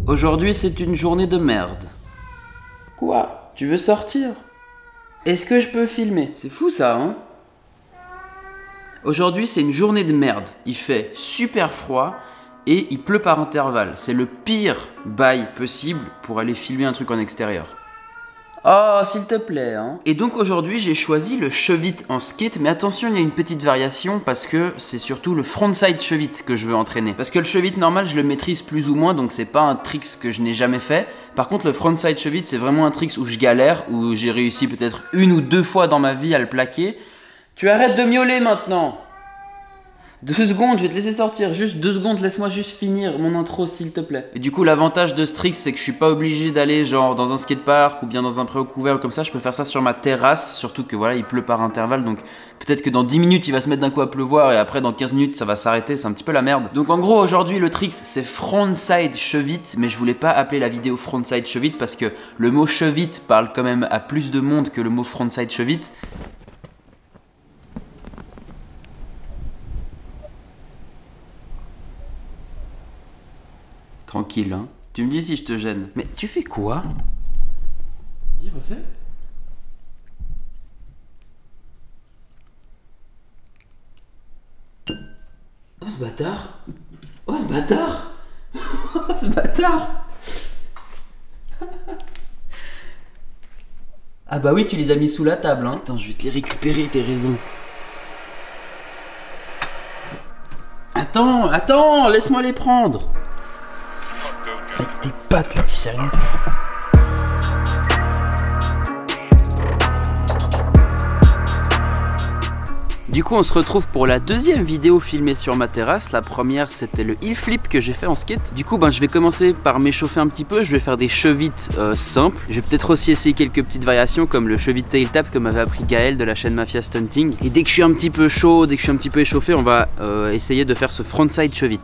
Aujourd'hui, c'est une journée de merde. Quoi? Tu veux sortir? Est-ce que je peux filmer? C'est fou ça, hein? Aujourd'hui, c'est une journée de merde. Il fait super froid et il pleut par intervalle. C'est le pire bail possible pour aller filmer un truc en extérieur. Oh, s'il te plaît, hein. Et donc aujourd'hui, j'ai choisi le chevit en skate, mais attention, il y a une petite variation parce que c'est surtout le frontside chevit que je veux entraîner. Parce que le chevit normal, je le maîtrise plus ou moins, donc c'est pas un tricks que je n'ai jamais fait. Par contre, le frontside chevit, c'est vraiment un tricks où je galère, où j'ai réussi peut-être 1 ou 2 fois dans ma vie à le plaquer. Tu arrêtes de miauler maintenant! 2 secondes, je vais te laisser sortir, juste 2 secondes, laisse-moi juste finir mon intro s'il te plaît. Et du coup l'avantage de ce trick c'est que je suis pas obligé d'aller genre dans un skatepark ou bien dans un préau couvert ou comme ça, je peux faire ça sur ma terrasse, surtout que voilà il pleut par intervalle donc peut-être que dans 10 minutes il va se mettre d'un coup à pleuvoir et après dans 15 minutes ça va s'arrêter, c'est un petit peu la merde. Donc en gros aujourd'hui le trick c'est frontside chevit, mais je voulais pas appeler la vidéo frontside chevit parce que le mot chevit parle quand même à plus de monde que le mot frontside chevit. Tranquille, hein. Tu me dis si je te gêne. Mais tu fais quoi? Vas-y, refais. Oh ce bâtard! Oh ce bâtard! Oh ce bâtard! Ah bah oui, tu les as mis sous la table, hein. Attends, je vais te les récupérer, tes raisons. Attends, laisse-moi les prendre. Avec tes pattes là, tu sais rien faire. Du coup on se retrouve pour la deuxième vidéo filmée sur ma terrasse. La première c'était le heel flip que j'ai fait en skate. Du coup je vais commencer par m'échauffer un petit peu. Je vais faire des chevites simples. Je vais peut-être aussi essayer quelques petites variations comme le chevit tail tap que m'avait appris Gaël de la chaîne Mafia Stunting. Et dès que je suis un petit peu chaud, dès que je suis un petit peu échauffé, on va essayer de faire ce frontside chevit.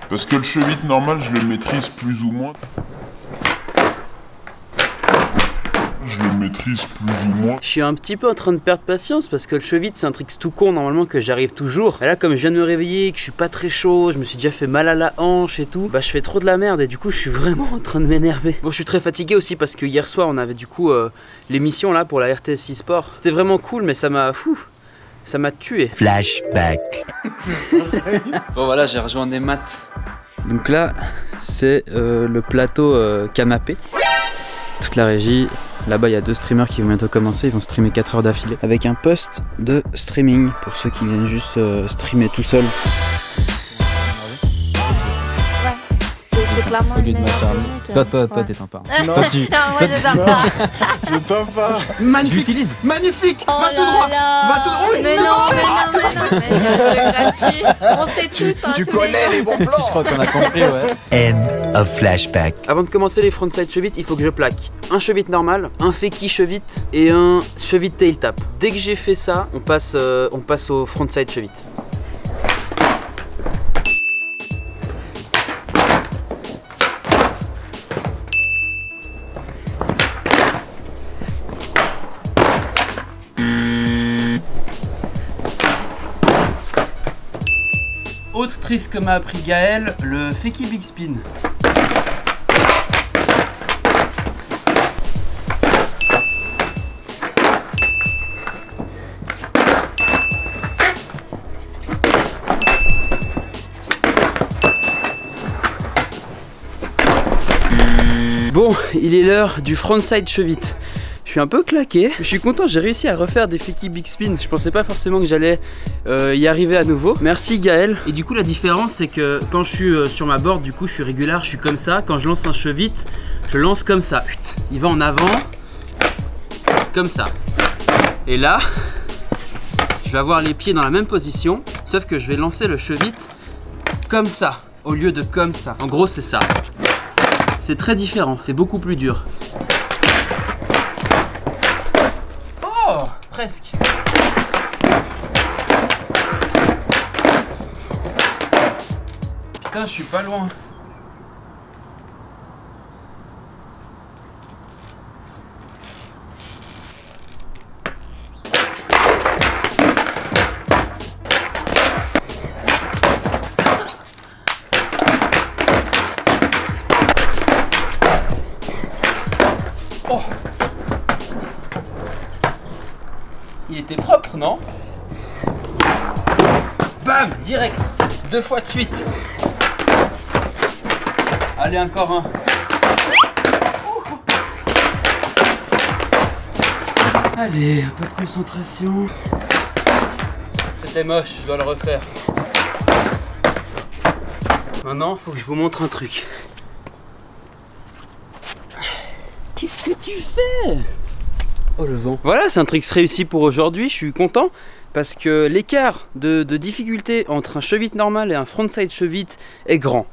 Parce que le chevit normal, je le maîtrise plus ou moins. Je suis un petit peu en train de perdre patience parce que le chevit c'est un trick tout con normalement que j'arrive toujours. Et là comme je viens de me réveiller, que je suis pas très chaud, je me suis déjà fait mal à la hanche et tout, bah je fais trop de la merde et du coup je suis vraiment en train de m'énerver. Bon je suis très fatigué aussi parce que hier soir on avait du coup l'émission là pour la RTS eSport. C'était vraiment cool mais ça m'a tué. Flashback. Bon voilà, j'ai rejoint des maths. Donc là c'est le plateau canapé. Toute la régie. Là-bas, il y a 2 streamers qui vont bientôt commencer. Ils vont streamer 4 heures d'affilée. Avec un post de streaming pour ceux qui viennent juste streamer tout seul. C'est clairement Au lieu de m'acharner. Toi, t'es sympa. Non, Toi, moi je t'aime pas. Je t'aime pas. Magnifique. Magnifique. Oh Va tout droit. Va tout droit. Mais non, mais gratuit. On sait tous. Hein, Tu tous connais les bons plans. Je crois qu'on a compris, ouais. End of flashback. Avant de commencer les frontside chevit, il faut que je plaque un chevit normal, un fakie chevit et un chevit tail tap. Dès que j'ai fait ça, on passe au frontside chevit. Autre trick que m'a appris Gaël, le fakie big spin. Bon, il est l'heure du frontside chevit. Je suis un peu claqué, je suis content, j'ai réussi à refaire des fakie big spin. Je pensais pas forcément que j'allais y arriver à nouveau. Merci Gaël. Et du coup la différence c'est que quand je suis sur ma board, du coup je suis régulier, je suis comme ça. Quand je lance un chevit, je lance comme ça. Il va en avant, comme ça. Et là, je vais avoir les pieds dans la même position, sauf que je vais lancer le chevit comme ça, au lieu de comme ça. En gros c'est ça. C'est très différent, c'est beaucoup plus dur. Oh, presque. Putain, je suis pas loin. Il était propre, non? Bam! Direct! 2 fois de suite. Allez, encore un. Allez, un peu de concentration. C'était moche, je dois le refaire. Maintenant, faut que je vous montre un truc. Qu'est-ce que tu fais? Oh le vent. Voilà, c'est un trick réussi pour aujourd'hui, je suis content. Parce que l'écart de difficulté entre un chevette normal et un frontside chevette est grand.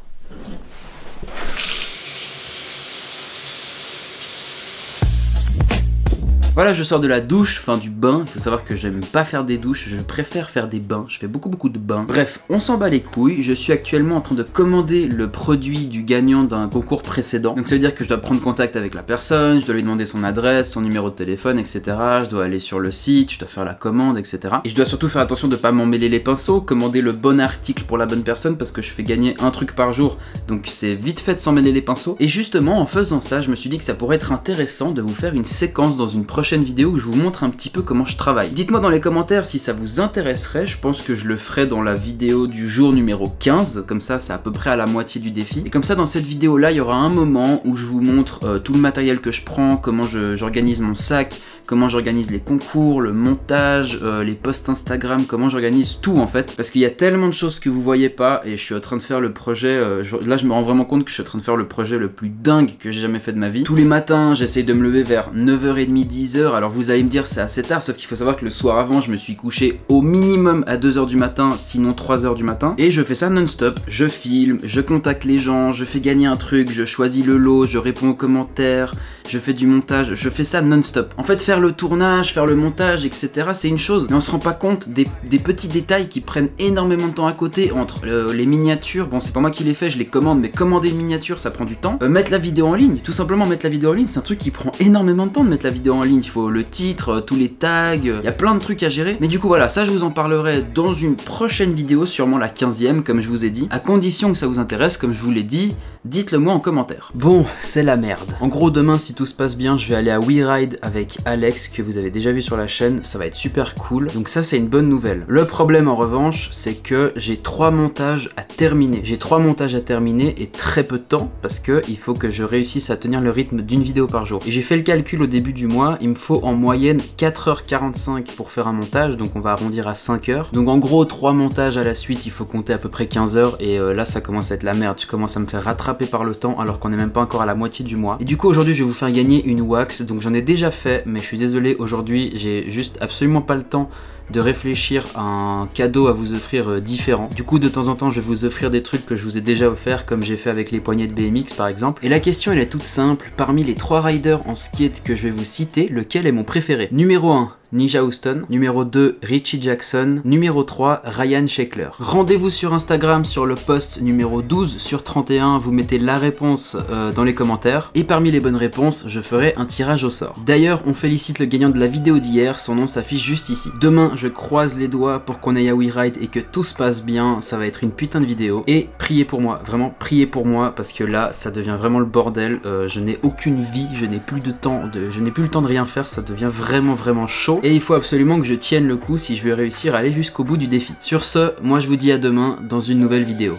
Voilà, je sors de la douche, enfin du bain. Il faut savoir que j'aime pas faire des douches, je préfère faire des bains. Je fais beaucoup de bains. Bref, on s'en bat les couilles. Je suis actuellement en train de commander le produit du gagnant d'un concours précédent. Donc ça veut dire que je dois prendre contact avec la personne, je dois lui demander son adresse, son numéro de téléphone, etc. Je dois aller sur le site, je dois faire la commande, etc. Et je dois surtout faire attention de pas m'emmêler les pinceaux, commander le bon article pour la bonne personne parce que je fais gagner un truc par jour. Donc c'est vite fait de s'en mêler les pinceaux. Et justement, en faisant ça, je me suis dit que ça pourrait être intéressant de vous faire une séquence dans une prochaine vidéo où je vous montre un petit peu comment je travaille. Dites-moi dans les commentaires si ça vous intéresserait, je pense que je le ferai dans la vidéo du jour numéro 15, comme ça c'est à peu près à la moitié du défi. Et comme ça dans cette vidéo là, il y aura un moment où je vous montre tout le matériel que je prends, comment j'organise mon sac, comment j'organise les concours, le montage, les posts Instagram, comment j'organise tout en fait. Parce qu'il y a tellement de choses que vous voyez pas et je suis en train de faire le projet, là je me rends vraiment compte que je suis en train de faire le projet le plus dingue que j'ai jamais fait de ma vie. Tous les matins, j'essaye de me lever vers 9h30, 10h. Alors vous allez me dire c'est assez tard, sauf qu'il faut savoir que le soir avant, je me suis couché au minimum à 2h du matin, sinon 3h du matin. Et je fais ça non-stop, je filme, je contacte les gens, je fais gagner un truc, je choisis le lot, je réponds aux commentaires, je fais du montage, je fais ça non-stop. En fait, faire le tournage, faire le montage, etc. c'est une chose, mais on se rend pas compte des petits détails qui prennent énormément de temps à côté, entre les miniatures, bon c'est pas moi qui les fais, je les commande, mais commander une miniature ça prend du temps. Mettre la vidéo en ligne, tout simplement mettre la vidéo en ligne, c'est un truc qui prend énormément de temps de mettre la vidéo en ligne. Il faut le titre, tous les tags, il y a plein de trucs à gérer. Mais du coup voilà, ça je vous en parlerai dans une prochaine vidéo, sûrement la 15e comme je vous ai dit. À condition que ça vous intéresse, comme je vous l'ai dit, dites-le moi en commentaire. Bon, c'est la merde. En gros demain si tout se passe bien, je vais aller à WeRide avec Alex que vous avez déjà vu sur la chaîne, ça va être super cool. Donc ça c'est une bonne nouvelle. Le problème en revanche, c'est que j'ai 3 montages à terminer. J'ai 3 montages à terminer et très peu de temps parce que il faut que je réussisse à tenir le rythme d'une vidéo par jour. Et j'ai fait le calcul au début du mois, il me faut en moyenne 4h45 pour faire un montage, donc on va arrondir à 5h. Donc en gros 3 montages à la suite, il faut compter à peu près 15 heures et là ça commence à être la merde, je commence à me faire rattraper par le temps alors qu'on est même pas encore à la moitié du mois. Et du coup aujourd'hui je vais vous faire gagner une wax, donc j'en ai déjà fait mais je suis désolé, aujourd'hui j'ai juste absolument pas le temps de réfléchir à un cadeau à vous offrir différent. Du coup de temps en temps je vais vous offrir des trucs que je vous ai déjà offert comme j'ai fait avec les poignées de BMX par exemple. Et la question elle est toute simple, parmi les 3 riders en skate que je vais vous citer, lequel est mon préféré? Numéro 1, Ninja Houston, numéro 2, Richie Jackson, numéro 3, Ryan Sheckler. Rendez-vous sur Instagram sur le post numéro 12 sur 31, vous mettez la réponse dans les commentaires et parmi les bonnes réponses, je ferai un tirage au sort. D'ailleurs, on félicite le gagnant de la vidéo d'hier, son nom s'affiche juste ici. Demain, je croise les doigts pour qu'on aille à WeRide et que tout se passe bien, ça va être une putain de vidéo. Et priez pour moi, vraiment priez pour moi parce que là, ça devient vraiment le bordel, je n'ai aucune vie, je n'ai plus de temps, je n'ai plus le temps de rien faire, ça devient vraiment chaud. Et il faut absolument que je tienne le coup si je veux réussir à aller jusqu'au bout du défi. Sur ce, moi je vous dis à demain dans une nouvelle vidéo.